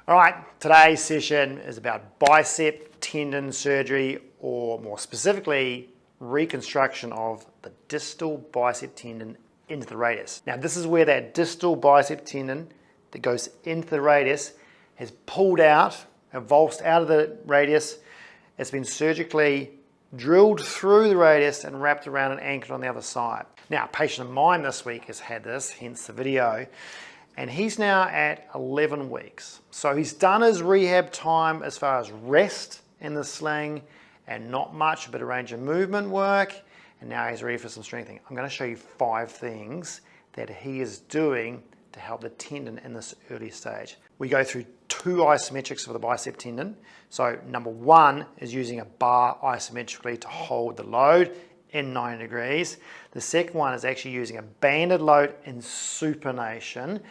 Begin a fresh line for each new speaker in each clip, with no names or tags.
All right, today's session is about bicep tendon surgery, or more specifically, reconstruction of the distal bicep tendon into the radius. Now, this is where that distal bicep tendon that goes into the radius has pulled out, avulsed out of the radius. It's been surgically drilled through the radius and wrapped around and anchored on the other side. Now, a patient of mine this week has had this, hence the video, and he's now at 11 weeks. So he's done his rehab time as far as rest in the sling and not much, a bit of range of movement work, and now he's ready for some strengthening. I'm going to show you 5 things that he is doing to help the tendon in this early stage. We go through 2 isometrics for the bicep tendon. So number 1 is using a bar isometrically to hold the load in 90 degrees. The second one is actually using a banded load in supination.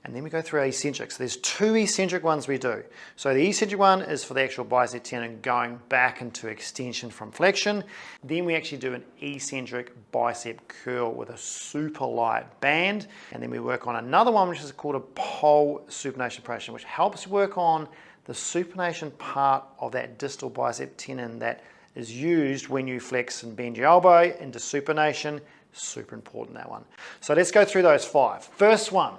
And then we go through eccentrics. There's 2 eccentric ones we do. So the eccentric one is for the actual bicep tendon going back into extension from flexion. Then we actually do an eccentric bicep curl with a super light band. And then we work on another one which is called a pole supination operation, which helps work on the supination part of that distal bicep tendon that is used when you flex and bend your elbow into supination. Super important, that one. So let's go through those 5. First one,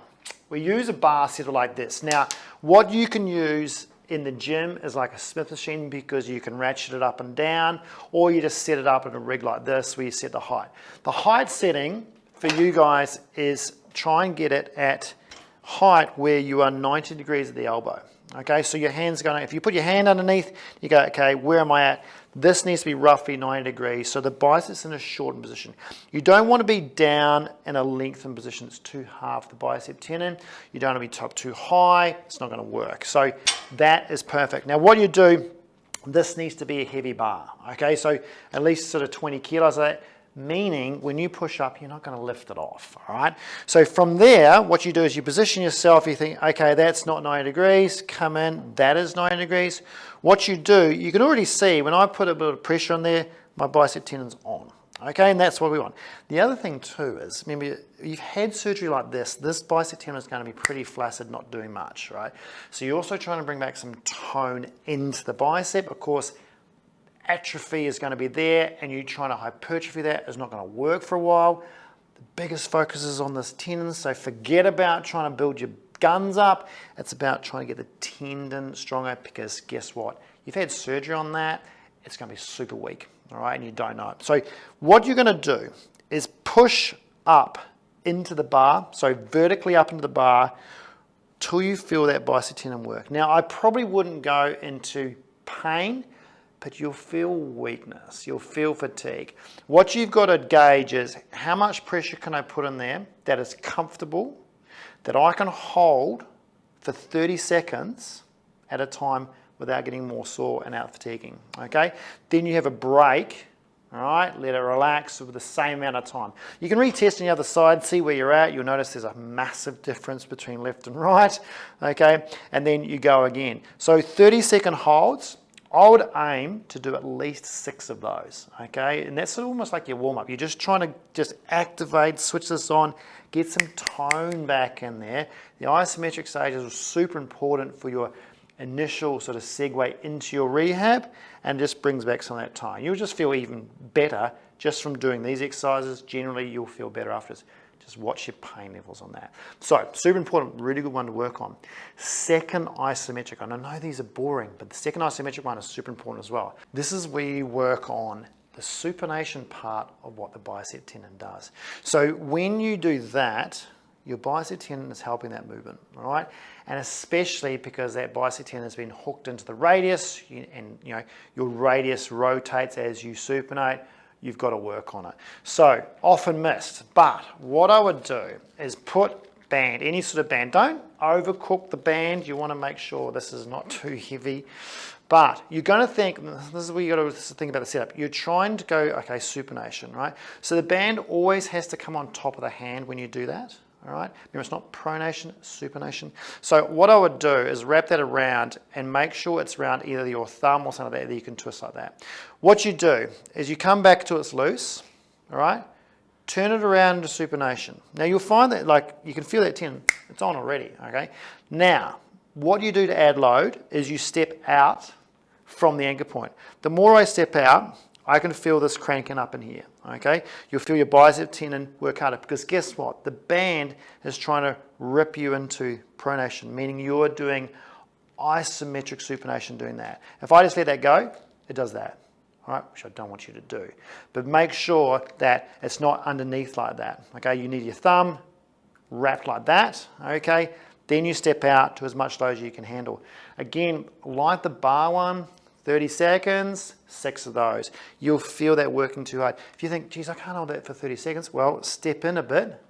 we use a bar setter like this. Now, what you can use in the gym is like a Smith machine, because you can ratchet it up and down, or you just set it up in a rig like this where you set the height. The height setting for you guys is try and get it at height where you are 90 degrees at the elbow. Okay, so your hand's going, if you put your hand underneath, you go, okay, where am I at? This needs to be roughly 90 degrees, so the bicep's in a shortened position. You don't want to be down in a lengthened position. It's too half the bicep tendon. You don't want to be top too high. It's not going to work. So that is perfect. Now what you do, this needs to be a heavy bar. Okay, so at least sort of 20 kilos of that. Meaning when you push up, you're not going to lift it off, all right? So from there, what you do is you position yourself, you think, okay, that's not 90 degrees, come in, that is 90 degrees. What you do, you can already see, when I put a bit of pressure on there, my bicep tendon's on, okay? And that's what we want. The other thing too is, remember, you've had surgery like this bicep tendon is going to be pretty flaccid, not doing much, right? So you're also trying to bring back some tone into the bicep. Of course, atrophy is going to be there, and you trying to hypertrophy that is not going to work for a while. The biggest focus is on this tendon, so forget about trying to build your guns up. It's about trying to get the tendon stronger, because guess what? You've had surgery on that, it's going to be super weak, all right, and you don't know it. So what you're going to do is push up into the bar, so vertically up into the bar, till you feel that bicep tendon work. Now, I probably wouldn't go into pain, but you'll feel weakness, you'll feel fatigue. What you've got to gauge is how much pressure can I put in there that is comfortable, that I can hold for 30 seconds at a time without getting more sore and out fatiguing, okay? Then you have a break, all right? Let it relax with the same amount of time. You can retest on the other side, see where you're at. You'll notice there's a massive difference between left and right, okay? And then you go again. So 30-second holds. I would aim to do at least 6 of those, okay? And that's almost like your warm-up. You're just trying to just activate, switch this on, get some tone back in there. The isometric stages are super important for your initial sort of segue into your rehab, and just brings back some of that tone. You'll just feel even better just from doing these exercises. Generally, you'll feel better afterwards. Just watch your pain levels on that. So, super important, really good one to work on. Second isometric, and I know these are boring, but the second isometric one is super important as well. This is where you work on the supination part of what the bicep tendon does. So when you do that, your bicep tendon is helping that movement, all right? And especially because that bicep tendon has been hooked into the radius, and you know your radius rotates as you supinate. You've got to work on it. So, often missed, but what I would do is put band, any sort of band. Don't overcook the band. You want to make sure this is not too heavy. But you're going to think, this is where you got to think about the setup. You're trying to go, okay, supination, right? So the band always has to come on top of the hand when you do that. All right, remember it's not pronation, supination. So what I would do is wrap that around and make sure it's around either your thumb or something like that you can twist like that. What you do is you come back till it's loose, all right? Turn it around into supination. Now you'll find that like you can feel that tendon, it's on already, okay? Now, what you do to add load is you step out from the anchor point. The more I step out, I can feel this cranking up in here, okay? You'll feel your bicep tendon work harder because guess what? The band is trying to rip you into pronation, meaning you're doing isometric supination doing that. If I just let that go, it does that, all right? Which I don't want you to do. But make sure that it's not underneath like that, okay? You need your thumb wrapped like that, okay? Then you step out to as much load as you can handle. Again, like the bar one, 30 seconds, 6 of those. You'll feel that working too hard. If you think, geez, I can't hold that for 30 seconds, well, step in a bit,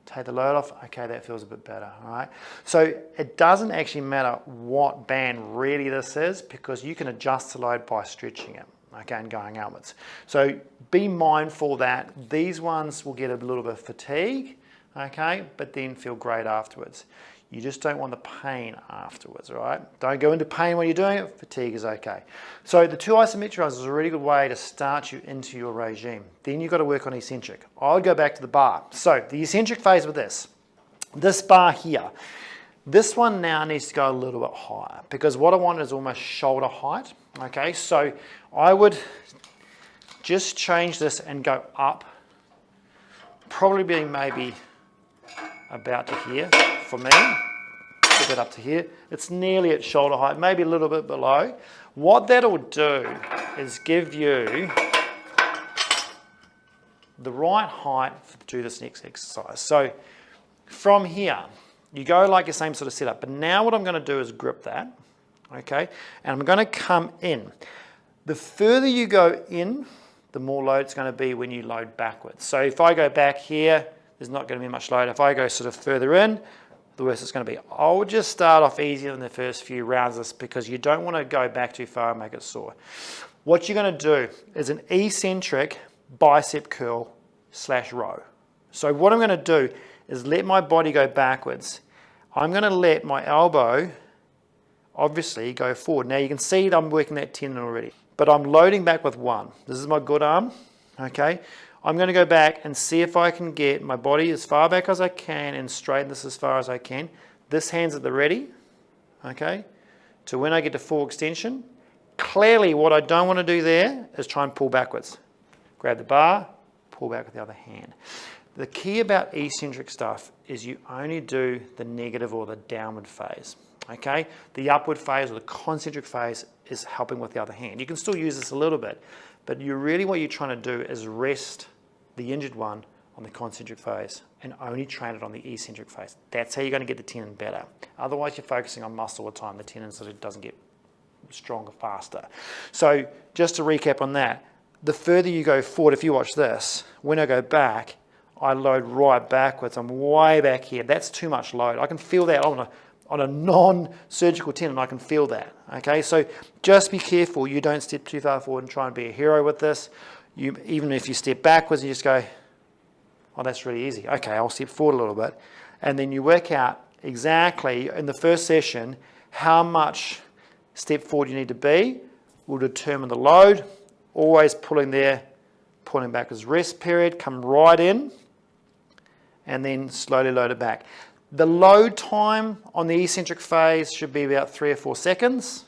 take the load off, okay, that feels a bit better, all right? So it doesn't actually matter what band really this is because you can adjust the load by stretching it, okay, and going outwards. So be mindful that these ones will get a little bit of fatigue, okay, but then feel great afterwards. You just don't want the pain afterwards, all right? Don't go into pain when you're doing it, fatigue is okay. So the 2 isometricals is a really good way to start you into your regime. Then you've got to work on eccentric. I would go back to the bar. So the eccentric phase with this bar here, this one now needs to go a little bit higher because what I want is almost shoulder height, okay? So I would just change this and go up, probably being maybe about to here for me. Put that up to here. It's nearly at shoulder height, maybe a little bit below. What that'll do is give you the right height to do this next exercise. So from here, you go like your same sort of setup, but now what I'm going to do is grip that, okay? And I'm going to come in. The further you go in, the more load it's going to be when you load backwards. So if I go back here, there's not going to be much load. If I go sort of further in, the worse it's going to be. I'll just start off easier in the first few rounds of this because you don't want to go back too far and make it sore. What you're going to do is an eccentric bicep curl / row. So what I'm going to do is let my body go backwards. I'm going to let my elbow obviously go forward. Now you can see that I'm working that tendon already, but I'm loading back with 1. This is my good arm, okay? I'm going to go back and see if I can get my body as far back as I can and straighten this as far as I can. This hand's at the ready, okay, to when I get to full extension. Clearly what I don't want to do there is try and pull backwards. Grab the bar, pull back with the other hand. The key about eccentric stuff is you only do the negative or the downward phase, okay? The upward phase or the concentric phase is helping with the other hand. You can still use this a little bit, but what you're trying to do is rest the injured one on the concentric phase and only train it on the eccentric phase. That's how you're going to get the tendon better. Otherwise, you're focusing on muscle all the time. The tendon sort of doesn't get stronger faster. So just to recap on that, the further you go forward, if you watch this, when I go back, I load right backwards. I'm way back here. That's too much load. I can feel that on a non-surgical tendon, I can feel that, okay? So just be careful you don't step too far forward and try and be a hero with this. Even if you step backwards, you just go, oh, that's really easy. Okay, I'll step forward a little bit. And then you work out exactly in the first session how much step forward you need to be will determine the load. Always pulling there, pulling back as rest period, come right in, and then slowly load it back. The load time on the eccentric phase should be about 3 or 4 seconds,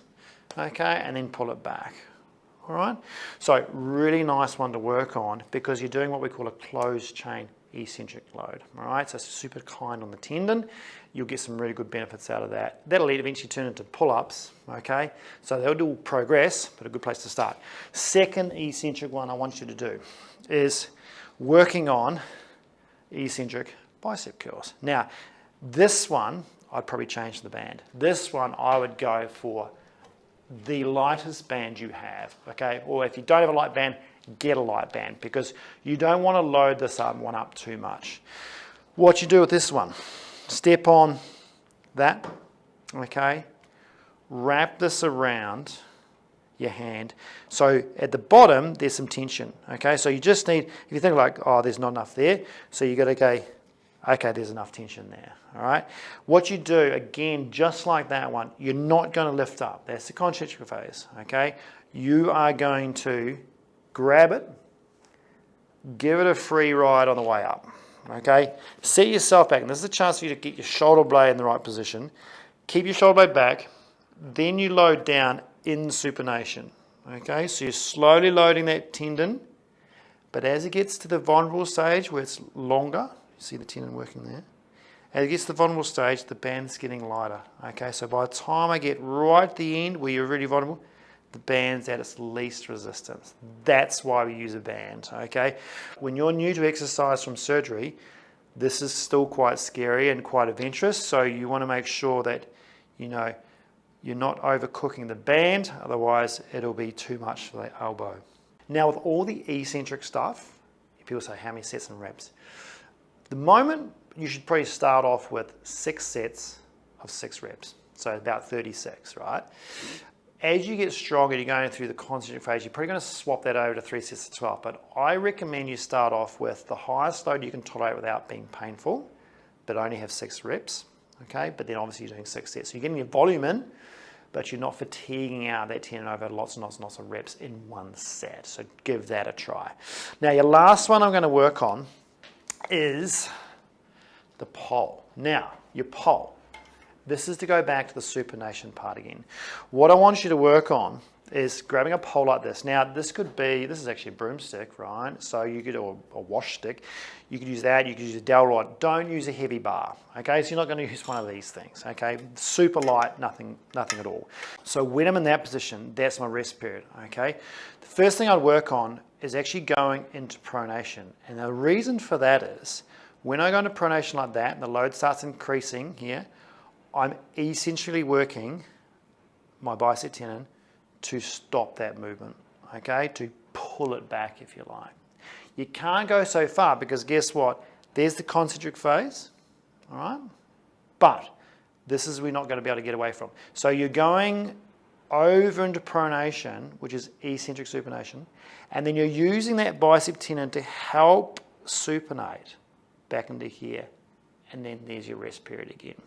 okay, and then pull it back, all right? So really nice one to work on because you're doing what we call a closed chain eccentric load, all right? So super kind on the tendon. You'll get some really good benefits out of that. That'll eventually turn into pull-ups, okay? So they'll do progress, but a good place to start. Second eccentric one I want you to do is working on eccentric bicep curls. Now, this one, I'd probably change the band. This one, I would go for the lightest band you have, okay? Or if you don't have a light band, get a light band because you don't want to load this one up too much. What you do with this one, step on that, okay? Wrap this around your hand. So at the bottom, there's some tension, okay? So you just need, if you think like, oh, there's not enough there, so you got to go, okay, there's enough tension there, all right? What you do, again, just like that one, you're not going to lift up. That's the concentric phase, okay? You are going to grab it, give it a free ride on the way up, okay? Set yourself back, and this is a chance for you to get your shoulder blade in the right position. Keep your shoulder blade back, then you load down in supination. Okay, so you're slowly loading that tendon, but as it gets to the vulnerable stage where it's longer, you see the tendon working there, as it gets to the vulnerable stage, the band's getting lighter. Okay, so by the time I get right at the end where you're really vulnerable, the band's at its least resistance. That's why we use a band, okay? When you're new to exercise from surgery, this is still quite scary and quite adventurous, so you want to make sure that, you know, you're not overcooking the band, otherwise it'll be too much for the elbow. Now with all the eccentric stuff, people say how many sets and reps? The moment you should probably start off with 6 sets of 6 reps, so about 36, right? As you get stronger, you're going through the concentric phase, you're probably going to swap that over to 3 sets of 12, but I recommend you start off with the highest load you can tolerate without being painful, but only have 6 reps, okay? But then obviously you're doing 6 sets. So you're getting your volume in, but you're not fatiguing out that tendon over lots and lots and lots of reps in one set. So give that a try. Now your last one I'm going to work on is the pole. Now, your pole. This is to go back to the supination part again. What I want you to work on is grabbing a pole like this. Now, this is actually a broomstick, right? So you could, or a wash stick. You could use that, you could use a dowel rod. Don't use a heavy bar, okay? So you're not going to use one of these things, okay? Super light, nothing at all. So when I'm in that position, that's my rest period, okay? The first thing I'd work on is actually going into pronation. And the reason for that is, when I go into pronation like that, and the load starts increasing here, I'm essentially working my bicep tendon to stop that movement, okay? To pull it back, if you like. You can't go so far because guess what? There's the concentric phase, all right? But this is we're not going to be able to get away from. So you're going over into pronation, which is eccentric supination, and then you're using that bicep tendon to help supinate back into here, and then there's your rest period again.